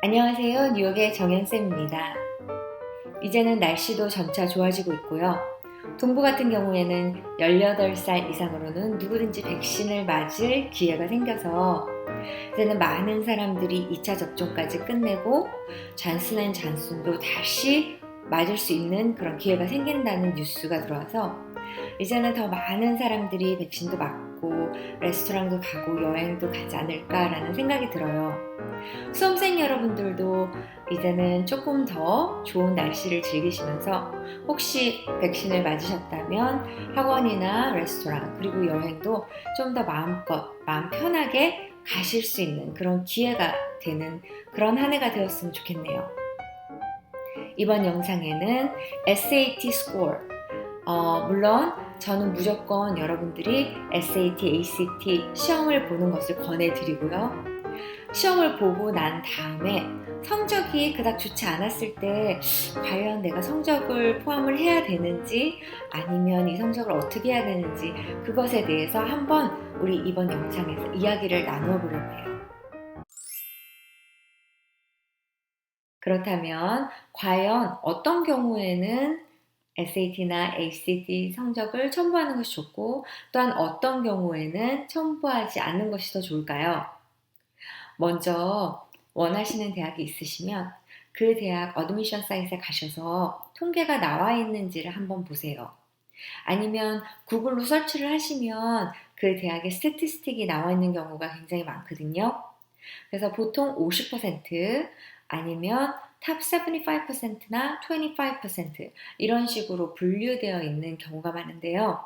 안녕하세요. 뉴욕의 정연쌤입니다. 이제는 날씨도 점차 좋아지고 있고요. 동부 같은 경우에는 18살 이상으로는 누구든지 백신을 맞을 기회가 생겨서 이제는 많은 사람들이 2차 접종까지 끝내고 잔슨앤잔슨도 다시 맞을 수 있는 그런 기회가 생긴다는 뉴스가 들어와서 이제는 더 많은 사람들이 백신도 맞고 레스토랑도 가고 여행도 가지 않을까라는 생각이 들어요. 수험생 여러분들도 이제는 조금 더 좋은 날씨를 즐기시면서 혹시 백신을 맞으셨다면 학원이나 레스토랑 그리고 여행도 좀 더 마음껏 마음 편하게 가실 수 있는 그런 기회가 되는 그런 한 해가 되었으면 좋겠네요. 이번 영상에는 SAT score 물론 저는 무조건 여러분들이 SAT, ACT 시험을 보는 것을 권해드리고요. 시험을 보고 난 다음에 성적이 그닥 좋지 않았을 때 과연 내가 성적을 포함을 해야 되는지 아니면 이 성적을 어떻게 해야 되는지 그것에 대해서 한번 우리 이번 영상에서 이야기를 나누어 보려고 해요. 그렇다면 과연 어떤 경우에는 SAT나 ACT 성적을 첨부하는 것이 좋고 또한 어떤 경우에는 첨부하지 않는 것이 더 좋을까요? 먼저 원하시는 대학이 있으시면 그 대학 어드미션 사이트에 가셔서 통계가 나와 있는지를 한번 보세요. 아니면 구글로 서치를 하시면 그 대학의 스태티스틱이 나와 있는 경우가 굉장히 많거든요. 그래서 보통 50% 아니면 탑 75%나 25% 이런 식으로 분류되어 있는 경우가 많은데요.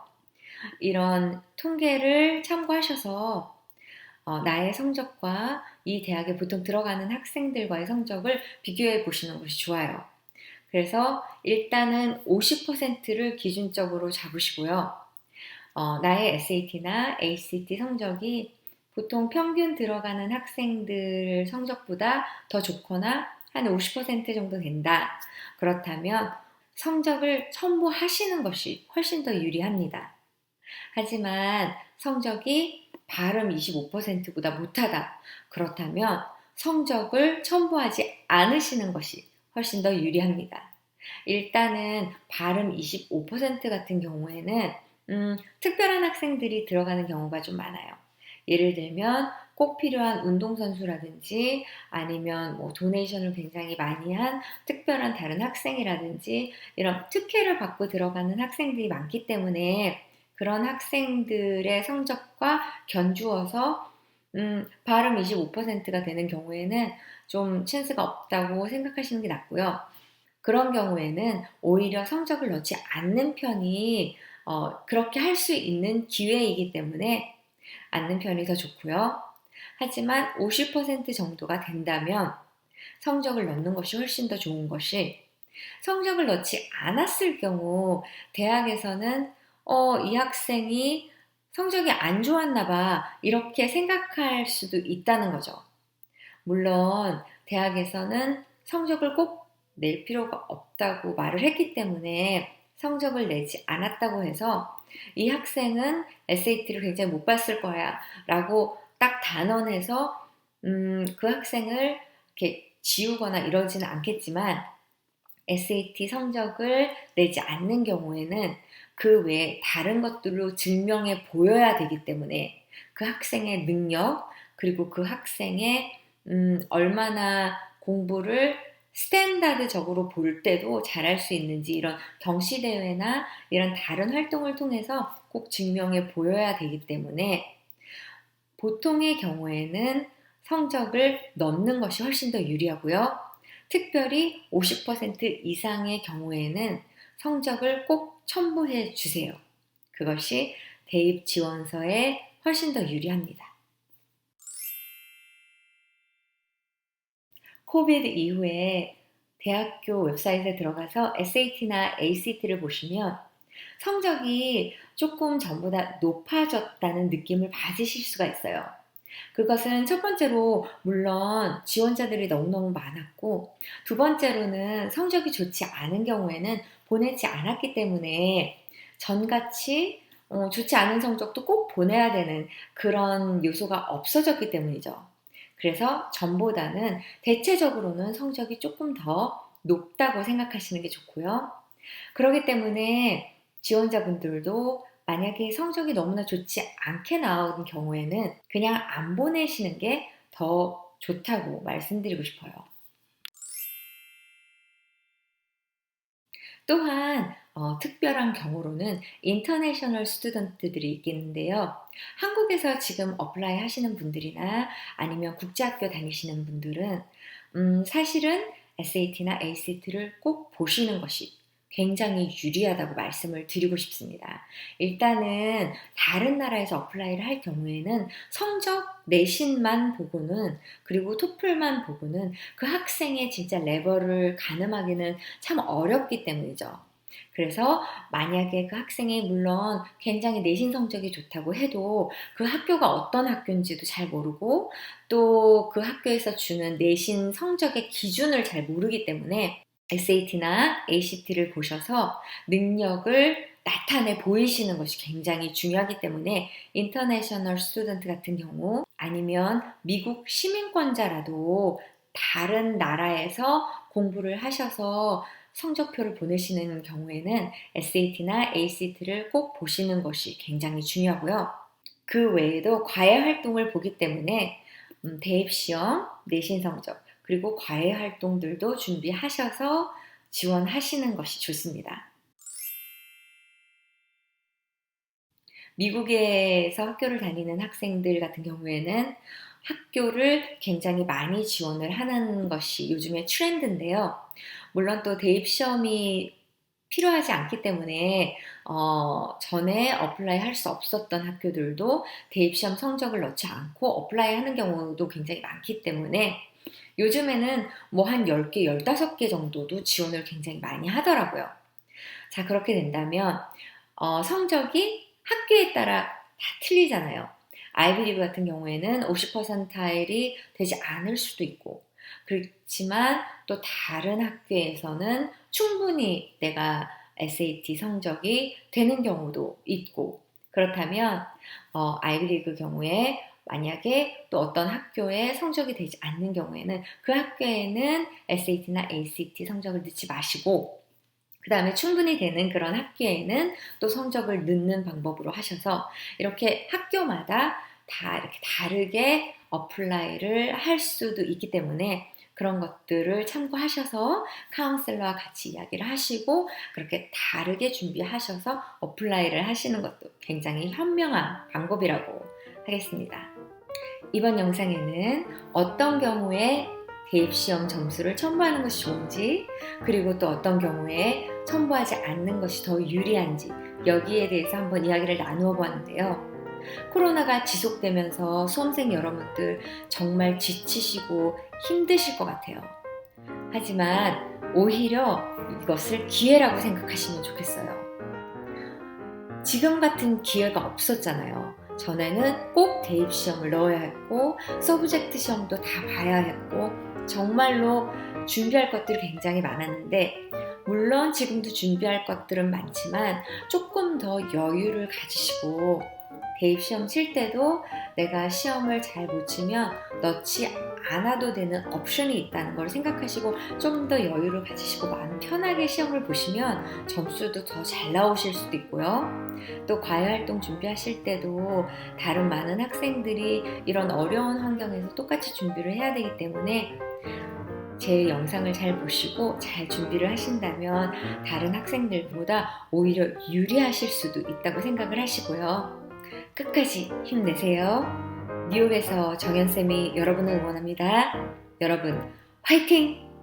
이런 통계를 참고하셔서 나의 성적과 이 대학에 보통 들어가는 학생들과의 성적을 비교해 보시는 것이 좋아요. 그래서 일단은 50%를 기준적으로 잡으시고요. 나의 SAT나 ACT 성적이 보통 평균 들어가는 학생들 성적보다 더 좋거나 한 50% 정도 된다. 그렇다면 성적을 첨부하시는 것이 훨씬 더 유리합니다. 하지만 성적이 발음 25%보다 못하다. 그렇다면 성적을 첨부하지 않으시는 것이 훨씬 더 유리합니다. 일단은 발음 25% 같은 경우에는 특별한 학생들이 들어가는 경우가 좀 많아요. 예를 들면 꼭 필요한 운동선수라든지 아니면 뭐 도네이션을 굉장히 많이 한 특별한 다른 학생이라든지 이런 특혜를 받고 들어가는 학생들이 많기 때문에 그런 학생들의 성적과 견주어서 발음 25%가 되는 경우에는 좀 찬스가 없다고 생각하시는 게 낫고요. 그런 경우에는 오히려 성적을 넣지 않는 편이 그렇게 할 수 있는 기회이기 때문에 않는 편이 더 좋고요. 하지만 50% 정도가 된다면 성적을 넣는 것이 훨씬 더 좋은 것이 성적을 넣지 않았을 경우 대학에서는 이 학생이 성적이 안 좋았나 봐 이렇게 생각할 수도 있다는 거죠. 물론 대학에서는 성적을 꼭 낼 필요가 없다고 말을 했기 때문에 성적을 내지 않았다고 해서 이 학생은 SAT를 굉장히 못 봤을 거야 라고 딱 단언해서 그 학생을 이렇게 지우거나 이러지는 않겠지만 SAT 성적을 내지 않는 경우에는 그 외에 다른 것들로 증명해 보여야 되기 때문에 그 학생의 능력 그리고 그 학생의 얼마나 공부를 스탠다드적으로 볼 때도 잘할 수 있는지 이런 경시대회나 이런 다른 활동을 통해서 꼭 증명해 보여야 되기 때문에 보통의 경우에는 성적을 넣는 것이 훨씬 더 유리하고요. 특별히 50% 이상의 경우에는 성적을 꼭 첨부해 주세요. 그것이 대입 지원서에 훨씬 더 유리합니다. 코비드 이후에 대학교 웹사이트에 들어가서 SAT나 ACT를 보시면 성적이 조금 전보다 높아졌다는 느낌을 받으실 수가 있어요. 그것은 첫 번째로 물론 지원자들이 너무너무 많았고 두 번째로는 성적이 좋지 않은 경우에는 보내지 않았기 때문에 전같이 좋지 않은 성적도 꼭 보내야 되는 그런 요소가 없어졌기 때문이죠. 그래서 전보다는 대체적으로는 성적이 조금 더 높다고 생각하시는 게 좋고요. 그렇기 때문에 지원자분들도 만약에 성적이 너무나 좋지 않게 나온 경우에는 그냥 안 보내시는 게 더 좋다고 말씀드리고 싶어요. 또한 특별한 경우로는 인터내셔널 스튜던트들이 있겠는데요. 한국에서 지금 어플라이 하시는 분들이나 아니면 국제학교 다니시는 분들은 사실은 SAT나 ACT를 꼭 보시는 것이 굉장히 유리하다고 말씀을 드리고 싶습니다. 일단은 다른 나라에서 어플라이를 할 경우에는 성적 내신만 보고는, 그리고 토플만 보고는 그 학생의 진짜 레벨을 가늠하기는 참 어렵기 때문이죠. 그래서 만약에 그 학생이 물론 굉장히 내신 성적이 좋다고 해도 그 학교가 어떤 학교인지도 잘 모르고 또 그 학교에서 주는 내신 성적의 기준을 잘 모르기 때문에 SAT나 ACT를 보셔서 능력을 나타내 보이시는 것이 굉장히 중요하기 때문에 인터내셔널 스튜던트 같은 경우 아니면 미국 시민권자라도 다른 나라에서 공부를 하셔서 성적표를 보내시는 경우에는 SAT나 ACT를 꼭 보시는 것이 굉장히 중요하고요. 그 외에도 과외 활동을 보기 때문에 대입시험, 내신 성적, 그리고 과외 활동들도 준비하셔서 지원하시는 것이 좋습니다. 미국에서 학교를 다니는 학생들 같은 경우에는 학교를 굉장히 많이 지원을 하는 것이 요즘의 트렌드인데요. 물론 또 대입시험이 필요하지 않기 때문에 전에 어플라이 할 수 없었던 학교들도 대입시험 성적을 넣지 않고 어플라이 하는 경우도 굉장히 많기 때문에 요즘에는 뭐 한 10개, 15개 정도도 지원을 굉장히 많이 하더라고요. 자, 그렇게 된다면 성적이 학교에 따라 다 틀리잖아요. 아이비리그 같은 경우에는 50%이 되지 않을 수도 있고, 그렇지만 또 다른 학교에서는 충분히 내가 SAT 성적이 되는 경우도 있고, 그렇다면 아이비리그 경우에 만약에 또 어떤 학교에 성적이 되지 않는 경우에는 그 학교에는 SAT나 ACT 성적을 넣지 마시고 그 다음에 충분히 되는 그런 학교에는 또 성적을 넣는 방법으로 하셔서 이렇게 학교마다 다 이렇게 다르게 어플라이를 할 수도 있기 때문에 그런 것들을 참고하셔서 카운셀러와 같이 이야기를 하시고 그렇게 다르게 준비하셔서 어플라이를 하시는 것도 굉장히 현명한 방법이라고 하겠습니다. 이번 영상에는 어떤 경우에 대입시험 점수를 첨부하는 것이 좋은지, 그리고 또 어떤 경우에 첨부하지 않는 것이 더 유리한지 여기에 대해서 한번 이야기를 나누어 보았는데요. 코로나가 지속되면서 수험생 여러분들 정말 지치시고 힘드실 것 같아요. 하지만 오히려 이것을 기회라고 생각하시면 좋겠어요. 지금 같은 기회가 없었잖아요. 전에는 꼭 대입시험을 넣어야 했고 서브젝트 시험도 다 봐야 했고 정말로 준비할 것들이 굉장히 많았는데 물론 지금도 준비할 것들은 많지만 조금 더 여유를 가지시고 대입시험 칠 때도 내가 시험을 잘 못 치면 넣지 않아도 되는 옵션이 있다는 걸 생각하시고 좀 더 여유를 가지시고 마음 편하게 시험을 보시면 점수도 더 잘 나오실 수도 있고요. 또 과외활동 준비하실 때도 다른 많은 학생들이 이런 어려운 환경에서 똑같이 준비를 해야 되기 때문에 제 영상을 잘 보시고 잘 준비를 하신다면 다른 학생들보다 오히려 유리하실 수도 있다고 생각을 하시고요. 끝까지 힘내세요. 뉴욕에서 정연쌤이 여러분을 응원합니다. 여러분 화이팅!